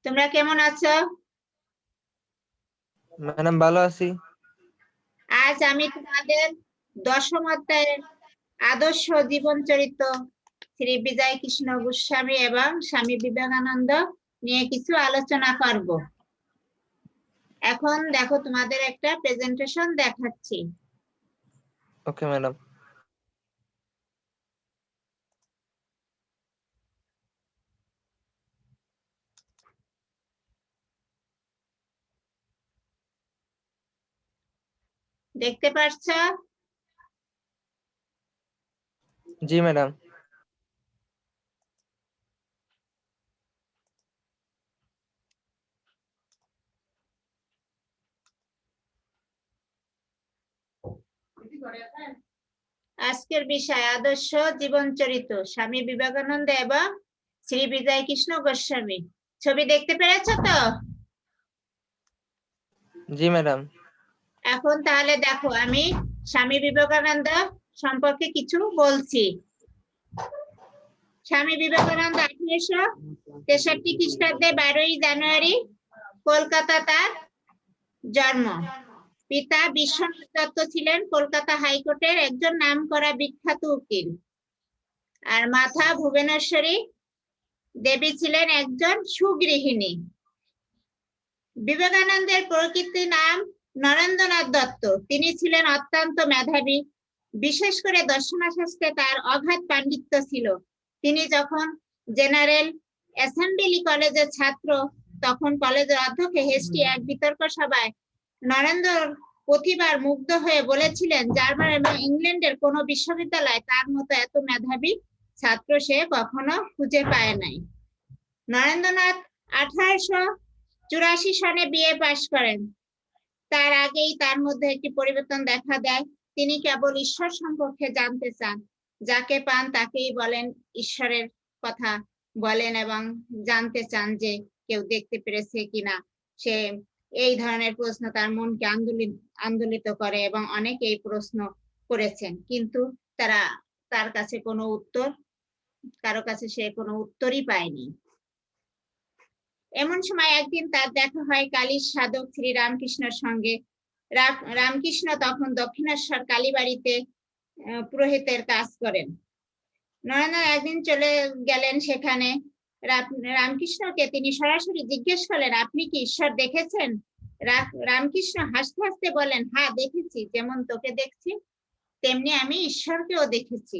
তোমরা কেমন আছো? ম্যাডাম ভালো আছি। আজ আমি তোমাদের দশম অধ্যায়ের আদর্শ জীবন চরিত্র শ্রী বিজয় কৃষ্ণ গোস্বামী এবং স্বামী বিবেকানন্দ নিয়ে কিছু আলোচনা করব। এখন দেখো, তোমাদের একটা প্রেজেন্টেশন দেখাচ্ছি। Okay madam. দেখতে পাচ্ছ? জি ম্যাডাম। আজকের বিষয় আদর্শ জীবন চরিত্র স্বামী বিবেকানন্দ এবং শ্রী বিজয় কৃষ্ণ গোস্বামী। ছবি দেখতে পেরেছো তো? জি ম্যাডাম। এখন তাহলে দেখো, আমি স্বামী বিবেকানন্দ সম্পর্কে কিছু বলছি। স্বামী বিবেকানন্দ 1863 খ্রিস্টাব্দে 12ই জানুয়ারি কলকাতা তার জন্ম। পিতা বিশ্বনাথ দত্ত ছিলেন কলকাতা হাইকোর্টের একজন নামকরা বিখ্যাত উকিল, আর মাতা ভুবনেশ্বরী দেবী ছিলেন একজন সুগৃহিণী। বিবেকানন্দের প্রকৃত নাম নরেন্দ্রনাথ দত্ত। তিনি ছিলেন অত্যন্ত মেধাবী, বিশেষ করে দর্শনশাস্ত্রে তার অগাধ পাণ্ডিত্য ছিল। তিনি যখন জেনারেল অ্যাসেম্বলি কলেজের ছাত্র, তখন কলেজের অধ্যক্ষ হেস্টি এক বিতর্ক সভায় নরেন্দ্র প্রতিবার মুগ্ধ হয়ে বলেছিলেন, জার্মান এবং ইংল্যান্ডের কোনো বিশ্ববিদ্যালয় তার মতো এত মেধাবী ছাত্র সে কখনো খুঁজে পায় নাই। নরেন্দ্রনাথ 1884 সনে বিএ পাশ করেন। তার আগেই তার মধ্যে একটি পরিবর্তন দেখা দেয়। তিনি কেবল ঈশ্বর সম্পর্কে জানতে চান, যাকে পান তাকেই বলেন, ঈশ্বরের কথা বলেন এবং জানতে চান যে কেউ দেখতে পেরেছে কিনা। সে এই ধরনের প্রশ্ন তার মনকে আন্দোলিত করে এবং অনেকে এই প্রশ্ন করেছেন, কিন্তু তার কাছে কোনো উত্তর, কারো কাছে সে কোনো উত্তরই পায়নি। এমন সময় একদিন তার দেখা হয় কালীর সাধক শ্রী রামকৃষ্ণের সঙ্গে। রামকৃষ্ণ তখন দক্ষিণেশ্বর কালীবাড়িতে পুরোহিতের কাজ করেন। নরেন্দ্র একদিন চলে গেলেন সেখানে। রামকৃষ্ণকে তিনি সরাসরি জিজ্ঞেস করলেন, আপনি কি ঈশ্বর দেখেছেন? রামকৃষ্ণ হাসতে হাসতে বলেন, হ্যাঁ দেখেছি, যেমন তোকে দেখছি তেমনি আমি ঈশ্বরকেও দেখেছি।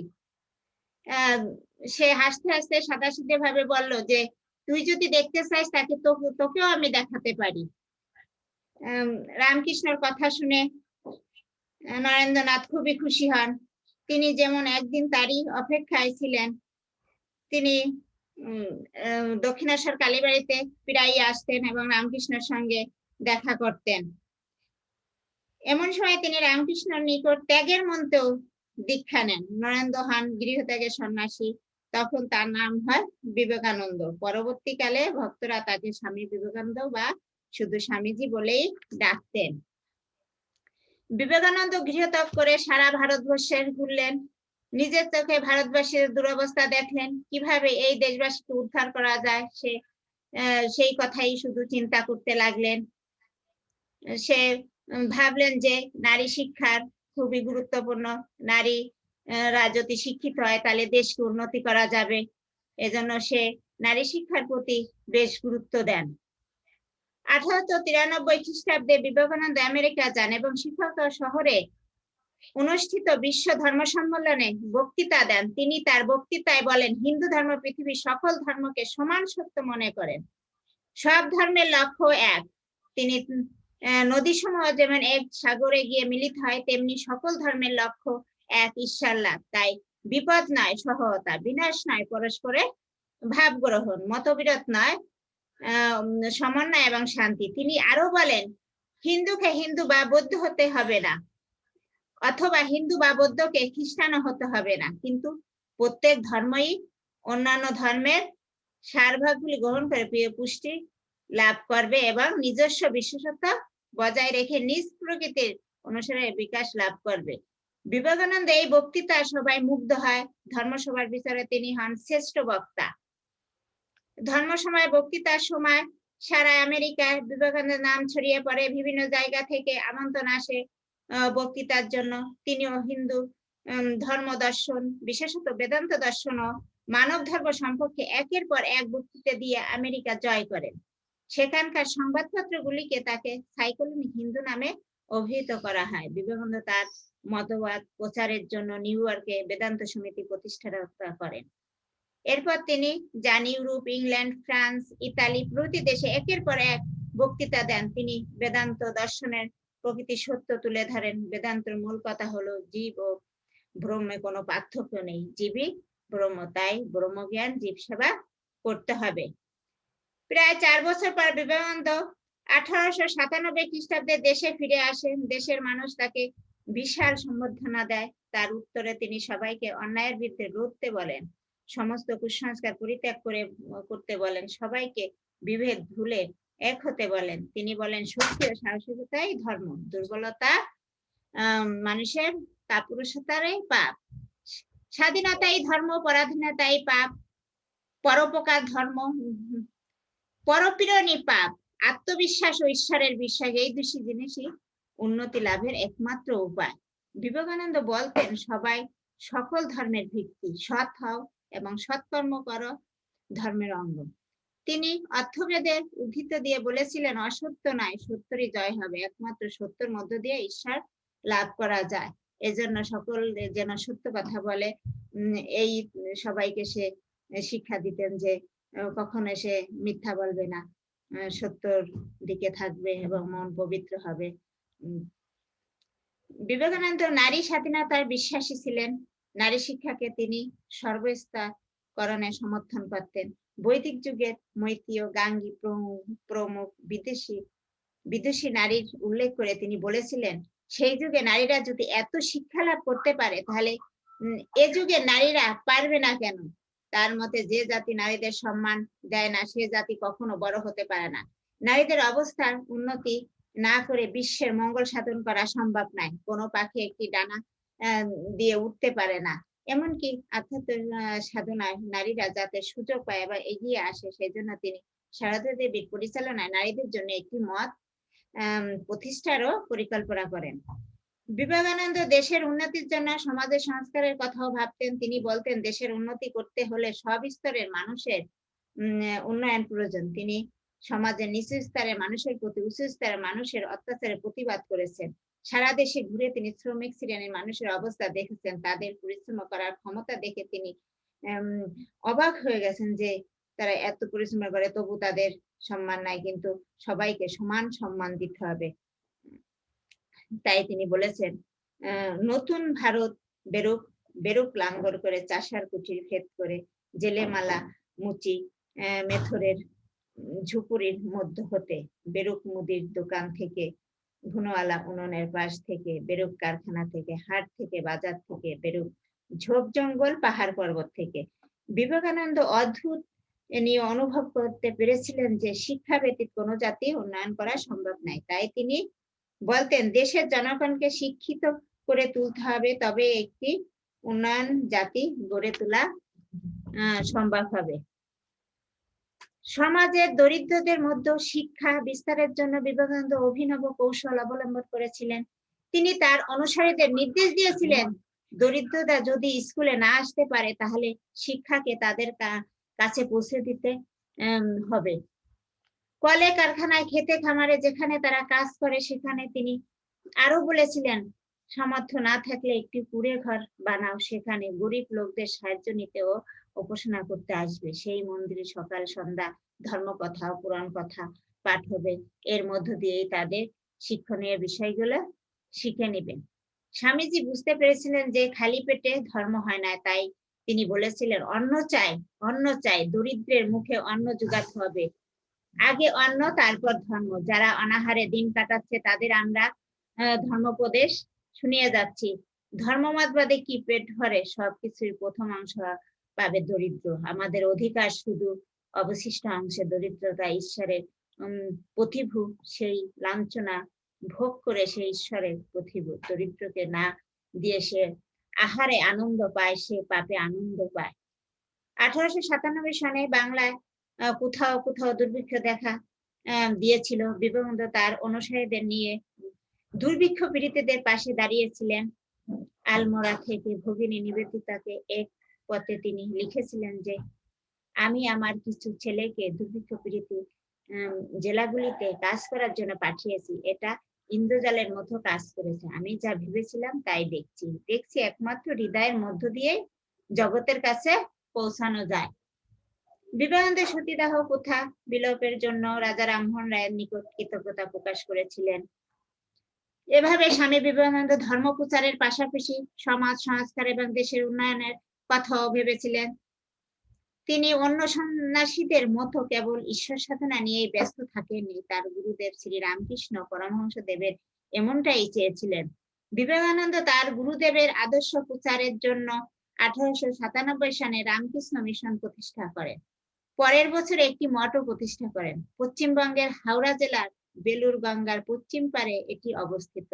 সে হাসতে হাসতে সাদাসিধে ভাবে বলল যে, তুই যদি দেখতে চাস তাকে তোকেও আমি দেখাতে পারি। রামকৃষ্ণের কথা শুনে নরেন্দ্রনাথ খুবই খুশি হন। তিনি যেমন একদিন তারই অপেক্ষায় ছিলেন। তিনি দক্ষিণেশ্বর কালীবাড়িতে প্রায়ই আসতেন এবং রামকৃষ্ণের সঙ্গে দেখা করতেন। এমন সময় তিনি রামকৃষ্ণের নিকট ত্যাগের মন্ত্রেও দীক্ষা নেন। নরেন্দ্র হন গৃহত্যাগের সন্ন্যাসী। তখন তার নাম হয় বিবেকানন্দ। পরবর্তীকালে ভক্তরা তাকে স্বামী বিবেকানন্দ বা শুধু স্বামীজি বলেই ডাকতেন। বিবেকানন্দ গৃহত্যাগ করে সারা ভারতবর্ষে ঘুরলেন। নিজের চোখে ভারতবাসীর দুরবস্থা দেখলেন, কিভাবে এই দেশবাসীকে উদ্ধার করা যায় সেই কথাই শুধু চিন্তা করতে লাগলেন। সে ভাবলেন যে নারী শিক্ষার খুবই গুরুত্বপূর্ণ। নারীরা যদি শিক্ষিত হয় তাহলে দেশকে উন্নতি করা যাবে। এজন্য সে নারী শিক্ষার প্রতি বেশ গুরুত্ব দেন। 1893 খ্রিস্টাব্দে বিবেকানন্দ আমেরিকা যান এবং শিকাগো শহরে অনুষ্ঠিত বিশ্ব ধর্ম সম্মেলনে বক্তৃতা দেন। তিনি তার বক্তৃতায় বলেন, হিন্দু ধর্ম পৃথিবীর সকল ধর্মকে সমান সত্য মনে করেন। সব ধর্মের লক্ষ্য এক। তিনি নদী সমূহ যেমন এক সাগরে গিয়ে মিলিত হয়, তেমনি সকল ধর্মের লক্ষ্য এক, ঈশ্বর লাভ। তাই বিপদ নয় সহায়তা, বিনাশ নয় পরস্পরে ভাব গ্রহণ, মতবিরোধ নয় সমন্বয় এবং শান্তি। তিনি আরো বলেন, হিন্দুকে হিন্দু বা বৌদ্ধ হতে হবে না, অথবা হিন্দু বা বৌদ্ধকে খ্রিস্টানও হতে হবে না, কিন্তু প্রত্যেক ধর্মই অন্যান্য ধর্মের সারভাগগুলি গ্রহণ করে প্রিয় পুষ্টি লাভ করবে এবং নিজস্ব বিশেষত্ব বজায় রেখে নিজ প্রকৃতির অনুসারে বিকাশ লাভ করবে। বিবেকানন্দ এই বক্তৃতা সবাই মুগ্ধ হয়। ধর্মসভার বিচারে তিনি হন শ্রেষ্ঠ বক্তা। ধর্মসভায় বক্তৃতার সময় সারা আমেরিকায় বিবেকানন্দের নাম ছড়িয়ে পড়ে, বিভিন্ন জায়গা থেকে আমন্ত্রণ আসে বক্তৃতার জন্য। তিনিও হিন্দু ধর্ম দর্শন, বিশেষত বেদান্ত দর্শন ও মানব ধর্ম সম্পর্কে একের পর এক বক্তৃতা দিয়ে আমেরিকা জয় করেন। সেখানকার সংবাদপত্রগুলিকে তাকে সাইক্লোনিক হিন্দু নামে অভিহিত করা হয়। বিবেকানন্দ তার মতবাদ প্রচারের জন্য নিউ ইয়র্কে বেদান্ত সমিতি প্রতিষ্ঠা করেন। এরপর তিনি যান ইউরোপ, ইংল্যান্ড, ফ্রান্স, ইতালি প্রভৃতি দেশে একের পর এক বক্তৃতা দেন। তিনি বেদান্ত দর্শনের প্রকৃতি সত্য তুলে ধরেন। বেদান্তের মূল কথা হলো জীব ও ব্রহ্মে কোনো পার্থক্য নেই, জীবই ব্রহ্ম, তাই ব্রহ্মজ্ঞান জীব সেবা করতে হবে। প্রায় 4 বছর পর বিবেকানন্দ 1897 খ্রিস্টাব্দে দেশে ফিরে আসেন। দেশের মানুষ তাকে বিশাল সম্বর্ধনা দেয়। তার উত্তরে তিনি সবাইকে অন্যায়ের বিরুদ্ধে লড়তে বলেন, সমস্ত কুসংস্কার পরিত্যাগ করতে বলেন, সবাইকে বিভেদ ভুলে এক হতে বলেন। তিনি বলেন, শক্তি ও সাহসিকতাই ধর্ম, দুর্বলতা মানুষের কাপুরুষতারই পাপ, স্বাধীনতাই ধর্ম, পরাধীনতাই পাপ, পরোপকার ধর্ম, পরপীড়নই পাপ, আত্মবিশ্বাস ও ঈশ্বরের বিশ্বাস এই দুটি জিনিসই উন্নতি লাভের একমাত্র উপায়। বিবেকানন্দ বলতেন, সবাই সকল ধর্মের ভিত্তি, সৎ হও এবং সৎকর্ম করো ধর্মের অঙ্গ। তিনি অর্থবেদের উদ্ধৃত দিয়ে বলেছিলেন, অসত্য নয়, সত্যরই জয় হবে, একমাত্র সত্যের মধ্য দিয়ে ঈশ্বর লাভ করা যায়। এজন্য সকল যেন সত্য কথা বলে, এই সবাইকে সে শিক্ষা দিতেন যে কখনো সে মিথ্যা বলবে না, সত্যর দিকে থাকবে এবং মন পবিত্র হবে। বিবেকানন্দ নারী স্বাধীনতার বিশ্বাসী ছিলেন। নারী শিক্ষাকে তিনি সর্বস্তরকরণে সমর্থন করতেন। বৈদিক যুগের মৈত্রী ও গাঙ্গী প্রমুখ বিদুষী নারীর উল্লেখ করে তিনি বলেছিলেন, সেই যুগে নারীরা যদি এত শিক্ষা লাভ করতে পারে, তাহলে এ যুগে নারীরা পারবে না কেন? তার মতে, যে জাতি নারীদের সম্মান দেয় না, সে জাতি কখনো বড় হতে পারে না। নারীদের অবস্থার উন্নতি না করে বিশ্বের মঙ্গল সাধন করা সম্ভব নয়। কোনো পাখি একটি ডানা দিয়ে উঠতে পারে না। এমনকি আধ্যাত্মিক সাধনায় নারীরা যাতে সুযোগ পায় বা এগিয়ে আসে, সেই জন্য তিনি সারদা দেবীর পরিচালনায় নারীদের জন্য একটি মত প্রতিষ্ঠারও পরিকল্পনা করেন। বিবেকানন্দ দেশের উন্নতির জন্য সমাজের সংস্কারের কথাও ভাবতেন। তিনি বলতেন, দেশের উন্নতি করতে হলে সব স্তরের মানুষের উন্নয়ন প্রয়োজন। তিনি সমাজের নিচু স্তরের মানুষের প্রতি উচ্চ স্তরের মানুষের অত্যাচারের প্রতিবাদ করেছেন। সারা দেশে ঘুরে তিনি শ্রমিক শ্রেণীর মানুষের অবস্থা দেখেছেন। তাদের পরিশ্রম করার ক্ষমতা দেখে তিনি অবাক হয়ে গেছেন যে তারা এত পরিশ্রম করে তবু তাদের সম্মান নাই, কিন্তু সবাইকে সমান সম্মান দিতে হবে। তাই তিনি বলেছেন, নতুন ভারত বেরুক লাঙ্গর করে, চাষার কুঠির ভেদ করে, জেলেমালা মুচি মেথরের ঝুপুরির মধ্য হতে, বেরুক মুদির দোকান থেকে, ঘুনোওয়ালা উনুনের পাশ থেকে, বেরুক কারখানা থেকে, হাট থেকে, বাজার থেকে, বেরুক ঝোপ জঙ্গল পাহাড় পর্বত থেকে। বিবেকানন্দ অদ্ভুত নিয়ে অনুভব করতে পেরেছিলেন যে শিক্ষা ব্যতীত কোনো জাতি উন্নয়ন করা সম্ভব নয়। তাই তিনি বলতেন, দেশের জনগণকে শিক্ষিত করে তুলতে হবে, তবে একটি উন্নয়ন জাতি গড়ে তোলা সম্ভব হবে। সমাজের দরিদ্রদের মধ্যে শিক্ষা বিস্তারের জন্য বিবেকানন্দ অভিনব কৌশল অবলম্বন করেছিলেন। তিনি তার অনুসারীদের নির্দেশ দিয়েছিলেন, দরিদ্ররা যদি স্কুলে না আসতে পারে, তাহলে শিক্ষাকে তাদের কাছে পৌঁছে দিতে হবে। কলে কারখানায়, খেতে খামারে যেখানে তারা কাজ করে, সেখানে তিনি আরো বলেছিলেন, সামর্থ্য না থাকলে একটি কুঁড়ে ঘর বানাও, সেখানে গরিব লোকদের সাহায্য নিতে ও উপাসনা করতে আসবে। সেই মন্দিরে সকাল সন্ধ্যা ধর্মকথা ও পুরাণ কথা পাঠ হবে। এর মধ্য দিয়েই তাদের শিক্ষণীয় বিষয়গুলো শিখে নেবেন। স্বামীজি বুঝতে পেরেছিলেন যে খালি পেটে ধর্ম হয় না। তাই তিনি বলেছিলেন, অন্ন চাই, দরিদ্রের মুখে অন্ন জোগাতে হবে। আগে অন্ন, তারপর ধর্ম। যারা অনাহারে দিন কাটাচ্ছে তাদের আমরা ধর্মোপদেশ শুনিয়ে যাচ্ছি। ধর্মমতবাদে কি পেট ভরে? সবকিছুর প্রথম অংশ পাবে দরিদ্র। আমাদের অধিকার শুধু অবশিষ্ট অংশে দরিদ্রতা ঈশ্বরের প্রতিভু, সেই লাঞ্ছনা ভোগ করে সে ঈশ্বরের প্রতিভু। দরিদ্রকে না দিয়ে সে আহারে আনন্দ পায়, সে পাপে আনন্দ পায়। 1897 সালে বাংলায় কোথাও কোথাও দুর্ভিক্ষ দেখা দিয়েছিল। বিবেকানন্দ তার অনুসারীদের নিয়ে দুর্ভিক্ষ পীড়িতদের পাশে দাঁড়িয়েছিলেন। আলমোড়া থেকে ভগিনী নিবেদিতাকে এক পত্রে তিনি লিখেছিলেন যে, আমি আমার কিছু ছেলেকে দুর্ভিক্ষ পীড়িত জেলাগুলিতে কাজ করার জন্য পাঠিয়েছি। এটা ইন্দ্রজালের মতো কাজ করেছে। আমি যা ভেবেছিলাম তাই দেখছি একমাত্র হৃদয়ের মধ্য দিয়ে জগতের কাছে পৌঁছানো যায়। বিবেকানন্দের সতীদাহ প্রথা বিলোপের জন্য রাজা রামমোহন রায়ের নিকট কৃতজ্ঞতা প্রকাশ করেছিলেন। এভাবে স্বামী বিবেকানন্দ ধর্ম প্রচারের পাশাপাশি সমাজ সংস্কার এবং দেশের উন্নয়নের কথাও ভেবেছিলেন। তিনি অন্য সন্ন্যাসীদের মতো কেবল ঈশ্বর সাধনা নিয়েই ব্যস্ত থাকেননি। তার গুরুদেব শ্রী রামকৃষ্ণ পরমহংস দেবের এমনটাই চেয়েছিলেন। বিবেকানন্দ তার গুরুদেবের আদর্শ প্রচারের জন্য 1897 সালে রামকৃষ্ণ মিশন প্রতিষ্ঠা করেন। পরের বছর একটি মঠও প্রতিষ্ঠা করেন। পশ্চিমবঙ্গের হাওড়া জেলার বেলুর গঙ্গার পশ্চিম পারে এটি অবস্থিত।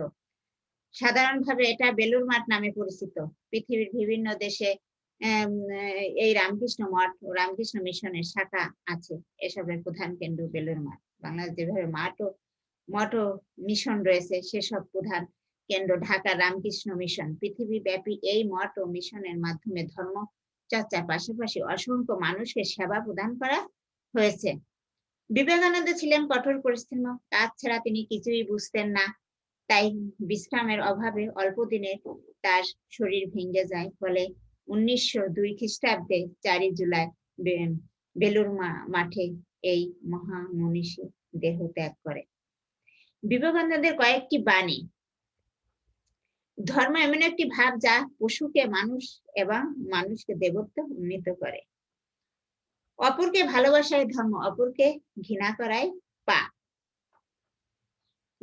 সাধারণভাবে এটা বেলুর মাঠ নামে পরিচিত। পৃথিবীর বিভিন্ন দেশে এই রামকৃষ্ণ মঠ ও রামকৃষ্ণ মিশনের শাখা আছে। এসবের প্রধান কেন্দ্র বেলুর মাঠ। বাংলাদেশ যেভাবে মঠ ও মিশন রয়েছে, সেসব প্রধান কেন্দ্র ঢাকার রামকৃষ্ণ মিশন। পৃথিবীব্যাপী এই মঠ ও মিশনের মাধ্যমে ধর্ম চর্চার পাশাপাশি অসংখ্য মানুষকে সেবা প্রদান করা হয়েছে। বিবেকানন্দ ছিলেন কঠোর পরিশ্রমী। কাজ ছাড়া তিনি কিছুই বুঝতেন না। তাই বিশ্রামের অভাবে অল্প দিনে তার শরীর ভেঙে যায়। ফলে 1902 খ্রিস্টাব্দে 4 জুলাই বেলুর মাঠে এই মহামনীষী দেহ ত্যাগ করে। বিবেকানন্দের কয়েকটি বাণী। ধর্ম এমন একটি ভাব যা পশুকে মানুষ এবং মানুষকে দেবত্ব উন্নীত করে। অপরকে ভালোবাসায় ধর্ম, অপরকে ঘৃণা করায় পাপ।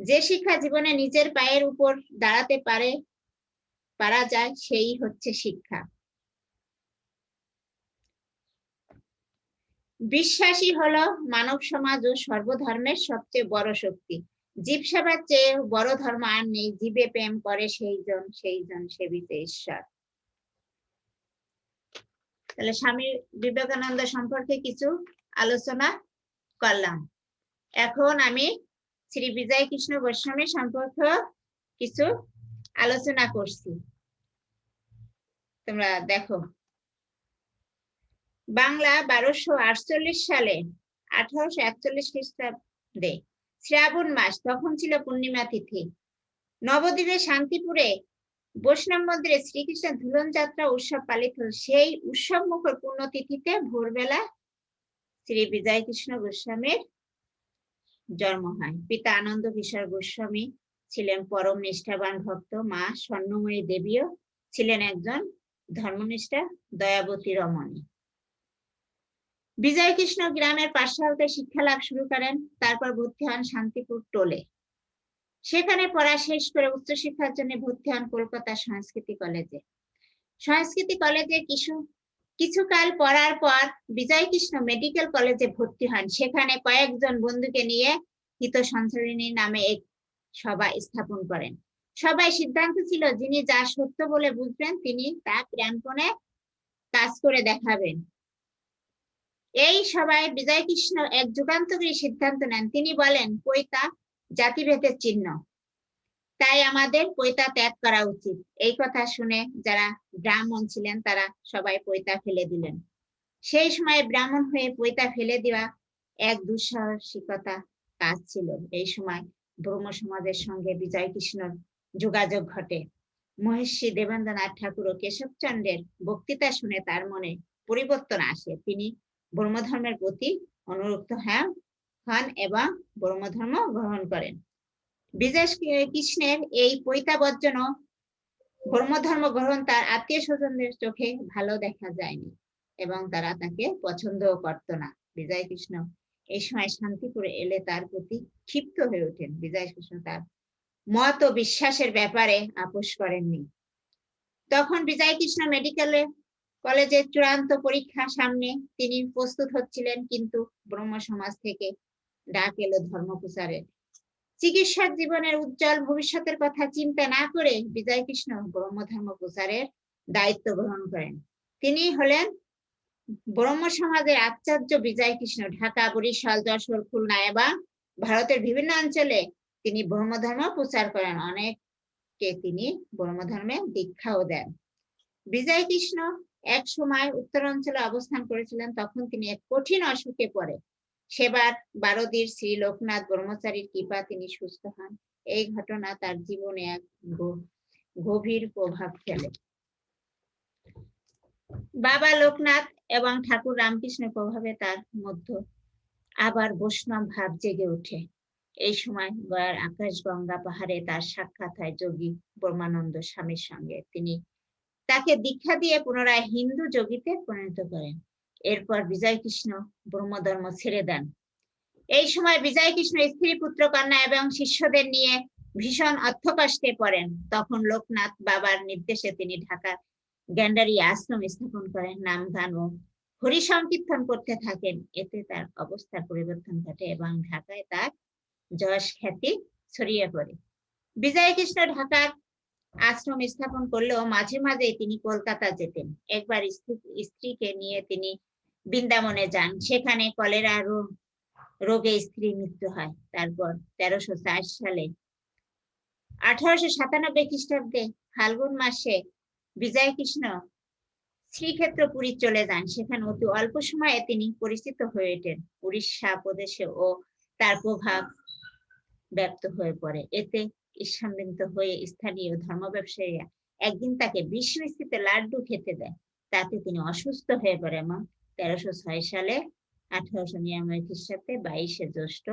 যে শিক্ষা জীবনে নিজের পায়ের উপর দাঁড়াতে পারা যায়, সেই হচ্ছে শিক্ষা। বিশ্বাসী হলো মানব সমাজ ও সর্বধর্মের সবচেয়ে বড় শক্তি। জীব সেবার চেয়ে বড় ধর্ম আর নেই। জীবে প্রেম করে সেই জন সেবিতে ঈশ্বর। তাহলে স্বামী বিবেকানন্দ সম্পর্কে কিছু আলোচনা করলাম। এখন আমি শ্রী বিজয় কৃষ্ণ গোস্বামী সম্পর্কে কিছু আলোচনা করছি। তোমরা দেখো, বাংলা 1248 সালে 1841 খ্রিস্টাব্দে শ্রাবণ মাস, তখন ছিল পূর্ণিমা তিথি। নবদ্বীপে শান্তিপুরে বৈষ্ণব মন্দিরে শ্রীকৃষ্ণের ধুলন যাত্রা উৎসব পালিত। সেই উৎসব মুখর পুণ্যতিথিতে ভোরবেলা শ্রী বিজয় কৃষ্ণ গোস্বামীর জন্ম হয়। পিতা আনন্দ কিশোর গোস্বামী ছিলেন পরম নিষ্ঠাবান ভক্ত। মা স্বর্ণময়ী দেবীও ছিলেন একজন ধর্মনিষ্ঠা দয়াবতী রমণী। বিজয় কৃষ্ণ গ্রামের পাঠশালাতে শিক্ষা লাভ শুরু করেন। তারপর ভর্তি হন শান্তিপুর টোলে। সেখানে পড়া শেষ করে উচ্চশিক্ষার জন্য ভর্তি হন কলকাতা সংস্কৃতি কলেজে। সংস্কৃতি কলেজে কিছুকাল পড়ার পর বিজয় কৃষ্ণ মেডিকেল কলেজে ভর্তি হন। সেখানে কয়েকজন বন্ধুকে নিয়ে হিত সঞ্চারিণী নামে এক সভা স্থাপন করেন। সবাই সিদ্ধান্ত ছিল, যিনি যা সত্য বলে বুঝবেন তিনি তা প্রাণপণে কাজ করে দেখাবেন। এই সভায় বিজয় কৃষ্ণ এক যুগান্তকারী সিদ্ধান্ত নেন। তিনি বলেন, পৈতা জাতিভেদের চিহ্ন, তাই আমাদের পৈতা ত্যাগ করা উচিত। এই কথা শুনে যারা ব্রাহ্মণ ছিলেন তারা সবাই পৈতা ফেলে দিলেন। সেই সময় ব্রাহ্মণ হয়ে পৈতা ফেলে দেওয়া এক দুঃসাহসিকতা কাজ ছিল। এই সময় ব্রহ্ম সমাজের সঙ্গে বিজয় কৃষ্ণর যোগাযোগ ঘটে। মহর্ষি দেবেন্দ্রনাথ ঠাকুর ও কেশবচন্দ্রের বক্তৃতা শুনে তার মনে পরিবর্তন আসে। তিনি ব্রহ্মধর্মের প্রতি অনুরক্ত হন এবং ব্রহ্মধর্ম গ্রহণ করেন। বিজয় কৃষ্ণের এই পৈতা বর্জন ও ব্রহ্মধর্ম গ্রহণ তার আত্মীয় স্বজনদের চোখে ভালো দেখা যায়নি এবং তারা তাকে পছন্দও করত না। বিজয় কৃষ্ণ এই সময় শান্তিপুরে এলে তার প্রতি ক্ষিপ্ত হয়ে ওঠেন। বিজয় কৃষ্ণ তার মত ও বিশ্বাসের ব্যাপারে আপোষ করেননি। তখন বিজয় কৃষ্ণ মেডিকেল কলেজের চূড়ান্ত পরীক্ষা সামনে। তিনি প্রস্তুত হচ্ছিলেন, কিন্তু ব্রহ্ম সমাজ থেকে ডাক এলো ধর্ম প্রচারের। চিকিৎসার জীবনের উজ্জ্বল ভবিষ্যতের কথা চিন্তা না করে বিজয় কৃষ্ণ ব্রহ্মধর্ম প্রচারের দায়িত্ব গ্রহণ করেন। তিনি হলেন ব্রহ্ম সমাজের আচার্য বিজয় কৃষ্ণ। ঢাকা, বরিশাল, যশোর, খুলনা এবং ভারতের বিভিন্ন অঞ্চলে তিনি ব্রহ্মধর্ম প্রচার করেন, অনেককে তিনি ব্রহ্মধর্মে দীক্ষাও দেন। বিজয় কৃষ্ণ এক সময় উত্তরাঞ্চলে অবস্থান করেছিলেন, তখন তিনি এক কঠিন অসুখে পড়ে। সেবার বারদীর শ্রী লোকনাথ ব্রহ্মচারীর কৃপা তিনি সুস্থ হন। এই ঘটনা তার জীবনে এক গভীর প্রভাব ফেলে। বাবা লোকনাথ এবং ঠাকুর রামকৃষ্ণের প্রভাবে তার মধ্যে আবার বৈষ্ণব ভাব জেগে ওঠে। এই সময় গয়ার আকাশগঙ্গা পাহাড়ে তার সাক্ষাৎ হয় যোগী ব্রহ্মানন্দ স্বামীর সঙ্গে। তিনি তাকে দীক্ষা দিয়ে পুনরায় হিন্দু যোগীতে পরিণত করেন। এরপর বিজয় কৃষ্ণ ব্রহ্মধর্ম ছেড়ে দেন। এই সময় বিজয় কৃষ্ণ স্ত্রী, পুত্র, কন্যা এবং শিষ্যদের নিয়ে ভীষণ অর্থকষ্টে পড়েন। তখন লোকনাথ বাবার নির্দেশে তিনি ঢাকার গ্যান্ডারি আশ্রম স্থাপন করেন, নাম গান ও হরি সংকীর্তন করতে থাকেন। এতে তার অবস্থার পরিবর্তন ঘটে এবং ঢাকায় তার যশ খ্যাতি ছড়িয়ে পড়ে। বিজয় কৃষ্ণ ঢাকার আশ্রম স্থাপন করলেও মাঝে মাঝে তিনি কলকাতা যেতেন। একবার স্ত্রীকে নিয়ে তিনি বৃন্দাবনে যান, সেখানে কলেরা রোগে স্ত্রীর মৃত্যু হয়। তারপর 1304 সালে 1897 খ্রিস্টাব্দে ফাল্গুন মাসে বিজয় কৃষ্ণ শ্রীক্ষেত্র পুরী চলে যান। সেখানে অতি অল্প সময়ে তিনি পরিচিত হয়ে ওঠেন। উড়িষ্যা প্রদেশে ও তার প্রভাব ব্যক্ত হয়ে পড়ে। এতে ঈর্ষান্বিত হয়ে স্থানীয় ধর্ম ব্যবসায়ীরা একদিন তাকে বিষ-মিশ্রিত লাড্ডু খেতে দেয়। তাতে তিনি অসুস্থ হয়ে পড়ে এবং 1306 সালে 1899 খ্রিস্টাব্দে 22 জ্যৈষ্ঠ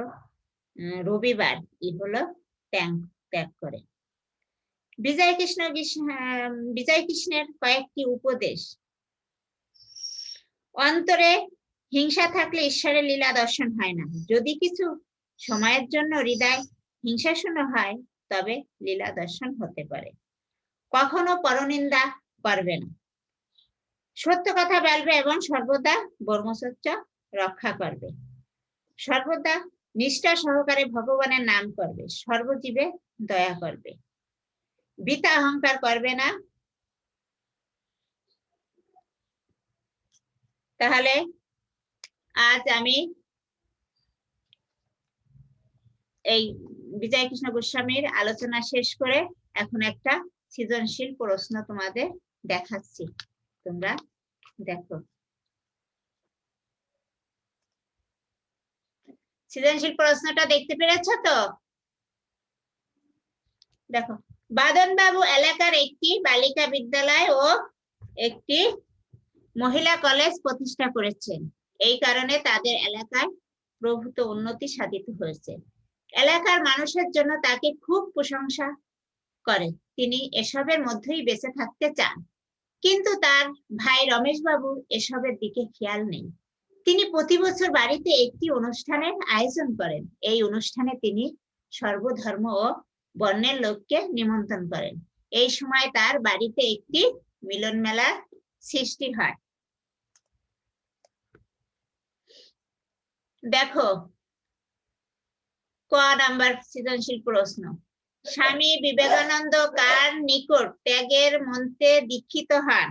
রবিবার ইহলোক ত্যাগ করে। বিজয় কৃষ্ণের কয়েকটি উপদেশ। অন্তরে হিংসা থাকলে ঈশ্বরের লীলা দর্শন হয় না। যদি কিছু সময়ের জন্য হৃদয় হিংসাশূন্য হয়, তবে লীলা দর্শন হতে পারে। কখনো পরনিন্দা করবে না, সত্য কথা বলবে এবং সর্বদা ব্রহ্মচর্য রক্ষা করবে। সর্বদা নিষ্ঠা সহকারে ভগবানের নাম করবে। সর্বজীবে দয়া করবে। বৃথা অহংকার করবে না। তাহলে আজ আমি এই বিজয় কৃষ্ণ গোস্বামীর আলোচনা শেষ করে এখন একটা সৃজনশীল প্রশ্ন তোমাদের দেখাচ্ছি, তোমরা দেখো। সৃজনশীল প্রশ্নটা দেখতে পেরেছো তো? দেখো, বাদন বাবু এলাকার একটি বালিকা বিদ্যালয় ও একটি মহিলা কলেজ প্রতিষ্ঠা করেছেন। এই কারণে তাদের এলাকায় প্রভূত উন্নতি সাধিত হয়েছে। এলাকার মানুষের জন্য তাকে খুব প্রশংসা করে। তিনি এসবের মধ্যেই বেঁচে থাকতে চান, কিন্তু তার ভাই রমেশ বাবু এসবের দিকে খেয়াল নেই। তিনি প্রতি বছর বাড়িতে একটি অনুষ্ঠানের আয়োজন করেন। এই অনুষ্ঠানে তিনি সর্বধর্ম ও বর্ণের লোককে নিমন্ত্রণ করেন। এই সময় তার বাড়িতে একটি মিলন মেলার সৃষ্টি হয়। দেখো, ক নাম্বার সৃজনশীল প্রশ্ন। স্বামী বিবেকানন্দ কার নিকট ত্যাগের মন্ত্রে দীক্ষিত হন?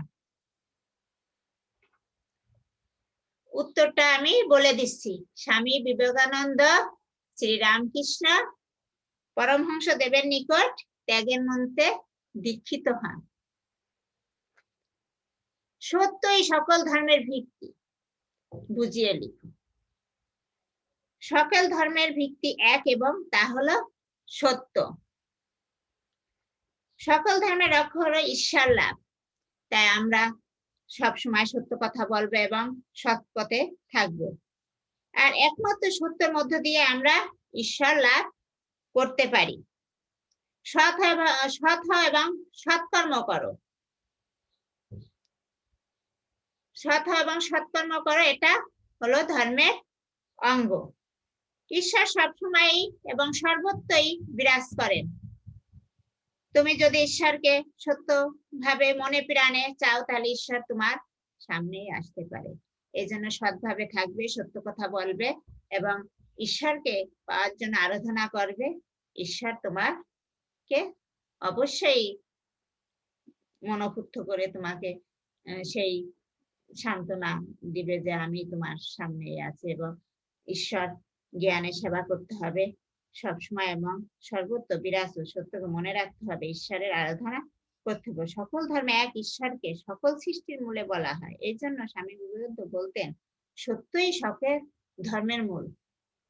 উত্তরটা আমি বলে দিচ্ছি। স্বামী বিবেকানন্দ শ্রী রামকৃষ্ণ পরমহংস দেবের নিকট ত্যাগের মন্ত্রে দীক্ষিত হন। সত্যই সকল ধর্মের ভিত্তি, বুঝিয়ে লিখো। সকল ধর্মের ভিত্তি এক এবং তা হলো সত্য। সকল ধর্মের লক্ষ্য হলো ঈশ্বর লাভ। তাই আমরা সব সময় সত্য কথা বলবো এবং সৎ পথে থাকবো। আর একমাত্র সত্যের মধ্য দিয়ে আমরা ঈশ্বর লাভ করতে পারি। সৎ হও এবং সৎকর্ম করো। সৎ হও এবং সৎকর্ম করো, এটা হলো ধর্মের অঙ্গ। ঈশ্বর সবসময় এবং সর্বত্রই বিরাজ করেন। তুমি যদি ঈশ্বরকে সত্য ভাবে মনে প্রাণে চাও, তাহলে ঈশ্বর তোমার সামনেই আসতে পারে। এই জন্য সৎভাবে থাকবে, সত্য কথা বলবে এবং ঈশ্বরকে পাওয়ার জন্য আরাধনা করবে। ঈশ্বর তোমাকে অবশ্যই মনোপুত্র করে তোমাকে সেই সান্ত্বনা দিবে যে আমি তোমার সামনে আছি এবং ঈশ্বর জ্ঞানের সেবা করতে হবে সবসময় এবং সর্বত্র বিরাজ ও সত্যকে মনে রাখতে হবে, ঈশ্বরের আরাধনা করতে হবে। সকল ধর্মে এক ঈশ্বরকে সকল সৃষ্টির মূলে বলা হয়। এই জন্য স্বামী বিবেকানন্দ বলতেন, সত্যই সকল ধর্মের মূল।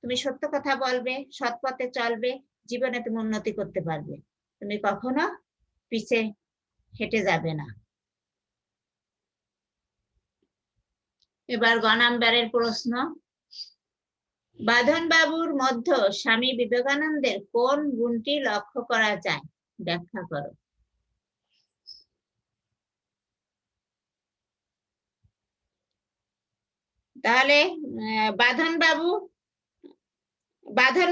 তুমি সত্য কথা বলবে, সৎ পথে চলবে, জীবনে তুমি উন্নতি করতে পারবে, তুমি কখনো পিছে হেঁটে যাবে না। এবার গ নাম্বারের প্রশ্ন, বাঁধন বাবুর মধ্যে স্বামী বিবেকানন্দের কোন গুণটি লক্ষ্য করা যায়, ব্যাখ্যা করো। তাহলে বাঁধন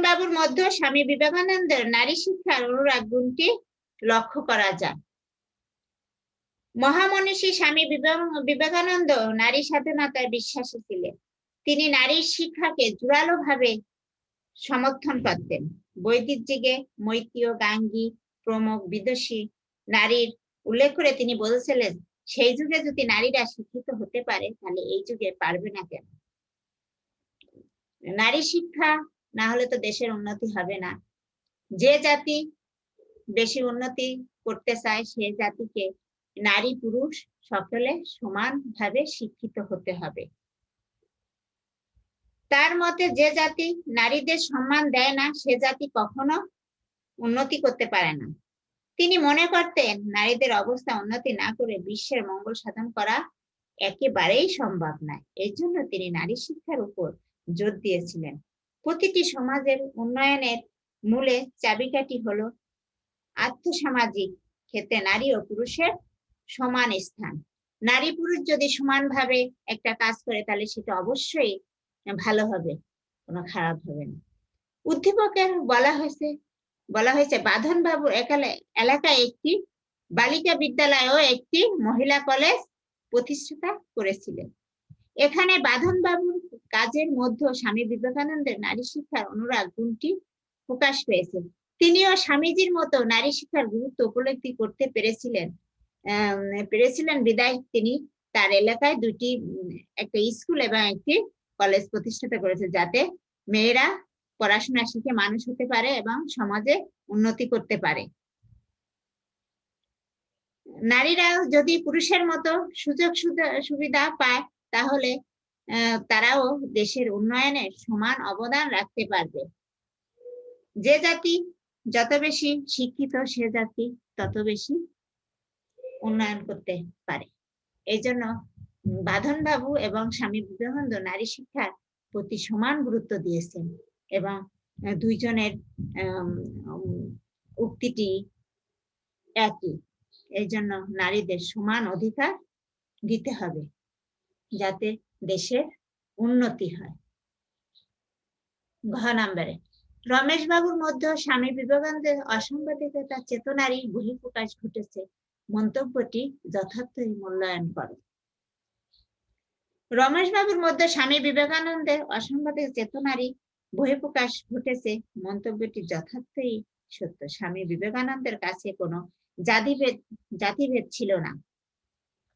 বাবুর মধ্যে স্বামী বিবেকানন্দের নারী শিক্ষার অনুরাগ গুণটি লক্ষ্য করা যায়। মহামনীষী স্বামী বিবেকানন্দ নারী স্বাধীনতায় বিশ্বাসী ছিলেন। তিনি নারীর শিক্ষাকে জোরালো ভাবে সমর্থন করতেন। বৈদিক যুগে মৈত্রীয়, গাঙ্গী প্রমুখ বিদুষী নারীর উল্লেখ করে তিনি বলেছিলেন, সেই যুগে যদি নারীরা শিক্ষিত হতে পারে তাহলে এই যুগে পারবে না কেন? নারী শিক্ষা না হলে তো দেশের উন্নতি হবে না। যে জাতি বেশি উন্নতি করতে চায় সে জাতিকে নারী পুরুষ সকলে সমানভাবে শিক্ষিত হতে হবে। তার মতে যে জাতি নারীদের সম্মান দেয় না সে জাতি কখনো উন্নতি করতে পারে না। তিনি মনে করতেন নারীদের অবস্থা উন্নতি না করে বিশ্বের মঙ্গল সাধন করা একেবারেই সম্ভব নয়। এই জন্য তিনি নারী শিক্ষার উপর জোর দিয়েছিলেন। প্রতিটি সমাজের উন্নয়নের মূলে চাবিকাঠি হলো আর্থসামাজিক ক্ষেত্রে নারী ও পুরুষের সমান স্থান। নারী পুরুষ যদি সমানভাবে একটা কাজ করে তাহলে সেটা অবশ্যই ভালো হবে, কোনো খারাপ হবে না। উদ্দীপকের বলা হয়েছে বাঁধন বাবু এলাকায় একটি বালিকা বিদ্যালয় ও একটি মহিলা কলেজ প্রতিষ্ঠা করেছিলেন। এখানে বাঁধন বাবুর কাজের মধ্যে স্বামী বিবেকানন্দের নারী শিক্ষার অনুরাগ গুণটি প্রকাশ পেয়েছে। তিনিও স্বামীজির মতো নারী শিক্ষার গুরুত্ব উপলব্ধি করতে পেরেছিলেন বিদায় তিনি তার এলাকায় দুটি একটা স্কুল এবং একটি কলেজ প্রতিষ্ঠা করেছে, যাতে মেয়েরা পড়াশোনা শিখে মানুষ হতে পারে এবং সমাজে উন্নতি করতে পারে। নারীরা যদি পুরুষের মতো সুযোগ সুবিধা পায় তাহলে তারাও দেশের উন্নয়নে সমান অবদান রাখতে পারবে। যে জাতি যত বেশি শিক্ষিত সে জাতি তত বেশি উন্নয়ন করতে পারে। এই জন্য বাঁধন বাবু এবং স্বামী বিবেকানন্দ নারী শিক্ষার প্রতি সমান গুরুত্ব দিয়েছেন এবং দুইজনের উক্তিটি একই। এই জন্য নারীদের সমান অধিকার দিতে হবে যাতে দেশের উন্নতি হয়। ঘ নাম্বারে, রমেশ বাবুর মধ্যে স্বামী বিবেকানন্দের অসাংবাদিকতা চেতনারই বহিঃপ্রকাশ ঘটেছে, মন্তব্যটি যথার্থই মূল্যায়ন করো। রমেশ বাবুর মধ্যে স্বামী বিবেকানন্দের অসাংবাদিক চেতনারই বহিঃপ্রকাশ ঘটেছে, মন্তব্যটি যথার্থই সত্য। স্বামী বিবেকানন্দের কাছে কোনো জাতিভেদ ছিল না।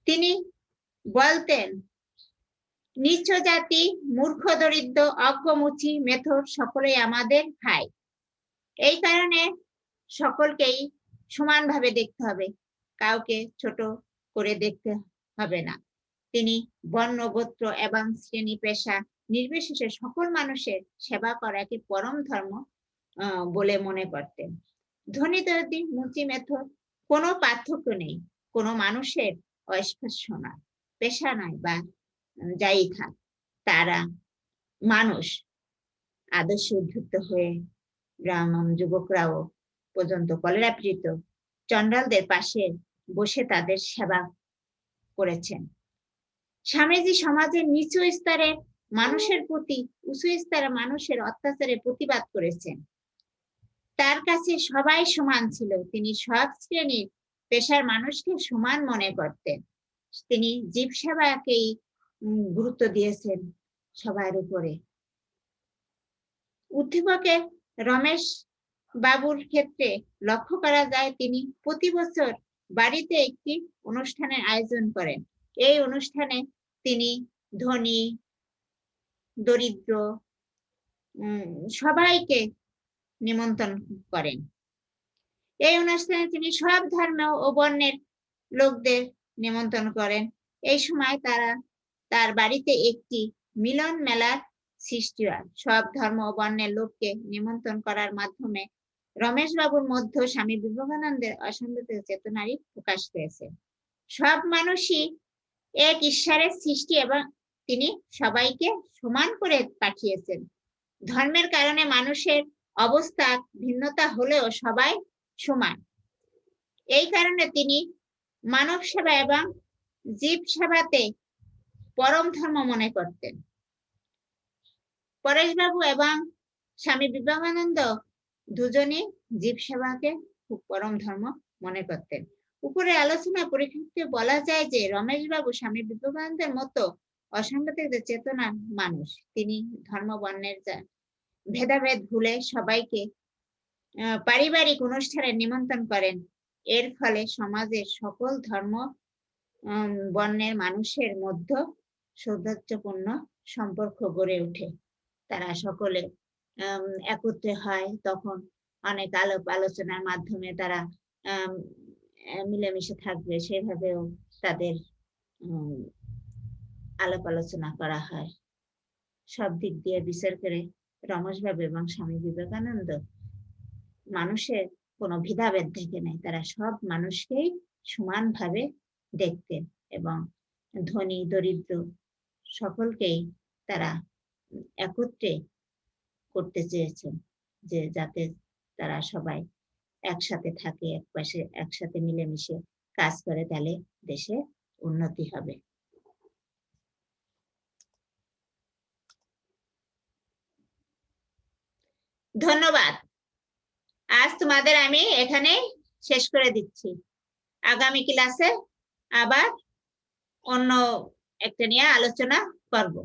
তিনি বলতেন, নিচ্ছ জাতি, মূর্খ, দরিদ্র, অজ্ঞমুচি, মেথর সকলেই আমাদের ভাই। এই কারণে সকলকেই সমানভাবে দেখতে হবে, কাউকে ছোট করে দেখতে হবে না। তিনি বর্ণ, গোত্র এবং শ্রেণী পেশা নির্বিশেষে সকল মানুষের সেবা করাকে পরম ধর্ম বলে মনে করতেন। ধনী দরিদ্র, মুচি, মেথর কোনো পার্থক্য নেই, কোনো মানুষের অস্পৃশ্য নয়, পেশা নয় বা যাই থাক, তারা মানুষ। আদর্শ উদ্ধৃত হয়ে গ্রাম যুবকরাও পর্যন্ত কলেরা পীড়িত চন্ডালদের পাশে বসে তাদের সেবা করেছেন। স্বামীজি সমাজের নিচু স্তরের মানুষের প্রতি উঁচু স্তরের মানুষের অত্যাচারের প্রতিবাদ করেছেন। তার কাছে সবাই সমান ছিল। তিনি সব শ্রেণীর পেশার মানুষকে সমান মনে করতেন। তিনি জীব সেবাকেই গুরুত্ব দিয়েছেন সবার উপরে। উদ্দীপকে রমেশ বাবুর ক্ষেত্রে লক্ষ্য করা যায়, তিনি প্রতি বছর বাড়িতে একটি অনুষ্ঠানের আয়োজন করেন। এই অনুষ্ঠানে তিনি ধনী, দরিদ্র, সবাইকে নিমন্ত্রণ করেন। এই অনুষ্ঠানে তিনি সব ধর্ম ও বর্ণের লোকদের নিমন্ত্রণ করেন। এই সময় তার বাড়িতে একটি মিলন মেলার সৃষ্টি হয়। সব ধর্ম ও বর্ণের লোককে নিমন্ত্রণ করার মাধ্যমে রমেশ বাবুর মধ্যে স্বামী বিবেকানন্দের অসম্ভব চেতনারই প্রকাশ পেয়েছে। সব মানুষই এক ঈশ্বরের সৃষ্টি এবং তিনি সবাইকে সমান করে পাঠিয়েছেন। ধর্মের কারণে মানুষের অবস্থা ভিন্নতা হলেও সবাই সমান। এই কারণে তিনি মানব সেবা এবং জীব সেবাতে পরম ধর্ম মনে করতেন। পরেশবাবু এবং স্বামী বিবেকানন্দ দুজনই জীব সেবাকে খুব পরম ধর্ম মনে করতেন। উপরে আলোচনা পরিপ্রেক্ষিতে বলা যায় যে রমেশবাবু স্বামী বিবেকানন্দের মতো অসাংগঠিক চেতনার মানুষ। তিনি ধর্ম বর্ণের ভেদাভেদ ভুলে সবাইকে পারিবারিক অনুষ্ঠানে নিমন্ত্রণ করেন। এর ফলে সমাজের সকল ধর্ম বর্ণের মানুষের মধ্যে সৌহার্দ্যপূর্ণ সম্পর্ক গড়ে ওঠে। তারা সকলে একত্রে হয়। তখন অনেক আলোচনার মাধ্যমে তারা মিলেমিশে থাকবে, সেভাবেও তাদের আলাপ আলোচনা করা হয়। সব দিক দিয়ে বিচার করে রমেশবাবু এবং স্বামী বিবেকানন্দ মানুষের কোনো ভেদাভেদ দেখে নাই। তারা সব মানুষকেই সমানভাবে দেখতেন এবং ধনী দরিদ্র সকলকেই তারা একত্রে করতে চেয়েছেন, যে যাতে তারা সবাই একসাথে থাকে, একপাশে একসাথে মিলেমিশে কাজ করে, তাহলে দেশে উন্নতি হবে। ধন্যবাদ। আজ তোমাদের আমি এখানে শেষ করে দিচ্ছি। আগামী ক্লাসে আবার অন্য একটা নিয়ে আলোচনা করব।